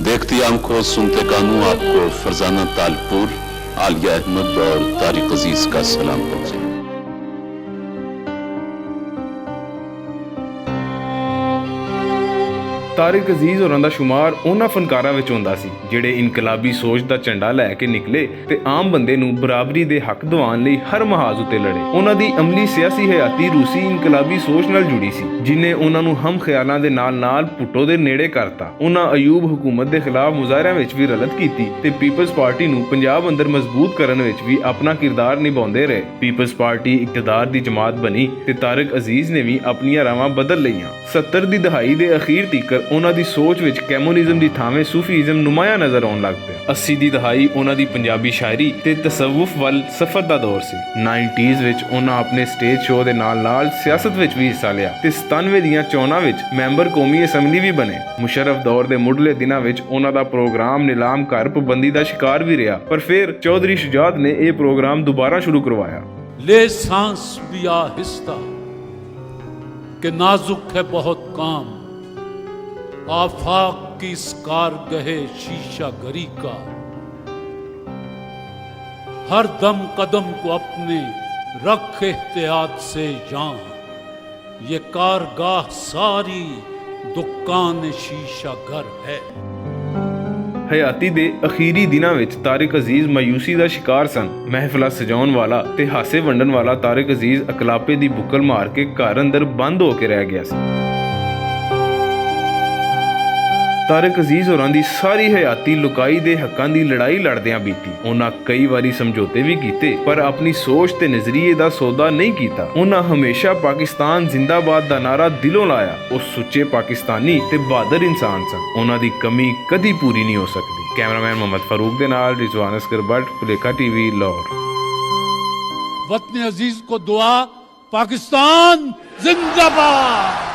देखती आंखों सुनते कानों आपको फरजाना तालपुर, आलिया अहमद और तारिक अजीज का सलाम पहुंचे। तारिक अजीज होरां दा शुमार उन्हां फनकारां विच हुंदा सी जिहड़े इनकलाबी सोच दा झंडा लै के निकले ते आम बंदे नूं बराबरी दे हक दिवाउण लई हर महाज उत्ते लड़े। उन्हां दी अमली सियासी हयाती रूसी इनकलाबी सोच नाल जुड़ी सी जिन्ने उन्हां नूं हम ख्यालां दे नाल-नाल भुट्टो दे नेड़े करता। उन्हां अयूब हुकूमत दे खिलाफ मुजाहरिਆਂ विच भी रलत कीती ते पीपल्स पार्टी नूं पंजाब अंदर मजबूत करन विच भी अपना किरदार निभाउंदे रहे। पीपल्स पार्टी इकतदार दी जमात बनी ते तारिक अजीज ने भी अपनियां रावां बदल लईयां। 70 दी दहाई दे अखीर तीकर उन्हां दी सोच विच कैमोनिज्म दी थावें सूफीइज्म नुमाया नजर आउण लग पिया। 80 दी दहाई उन्हां दी पंजाबी शायरी ते तसव्वुफ वल सफर दा दौर सी। 90s विच उन्हां अपने स्टेज शो दे नाल-नाल सियासत विच भी हिस्सा लिया ते 97 दियां चोणां विच मैंबर कौमी असैंबली भी बने। मुशर्रफ दौर दे मुढ़ले दिनां विच उन्हां दा प्रोग्राम नीलाम घर पाबंदी दा शिकार भी रहा, पर फिर चौधरी शुजात ने यह प्रोग्राम दोबारा शुरू करवाया। ले सांस भी आहिस्ता कि नाजुक है बहुत काम, आफाक की इस कारगहे शीशा गरी का, हर दम कदम को अपने रख एहतियात से जान, ये कारगाह सारी दुकान शीशा घर है। हयाती दे अखीरी दिनां विच तारिक अजीज मायूसी दा शिकार सन। महफिला सजाउण वाला ते हासे वंडण वाला तारिक अजीज अकलापे दी बुक्कल मार के घर अंदर बंद होके रह गया सी। तारिक अजीज होरां दी सारी हयाती लुकाई दे हक्कां दी लड़ाई लड़दियां बीती। उन्हां कई वारी समझौते भी कीते पर अपनी सोच ते नजरिए दा सौदा नहीं कीता। उन्हां हमेशा पाकिस्तान जिंदाबाद दा नारा दिलों लाया। वो सुच्चे पाकिस्तानी ते बहादुर इंसान सन। उन्हां दी कमी कदी पूरी नहीं हो सकती। कैमरामैन मोहम्मद फारूक दे नाल रिजवान असगर भट्ट, भुलेखा टीवी, लाहौर। वतन अजीज को दुआ, पाकिस्तान जिंदाबाद।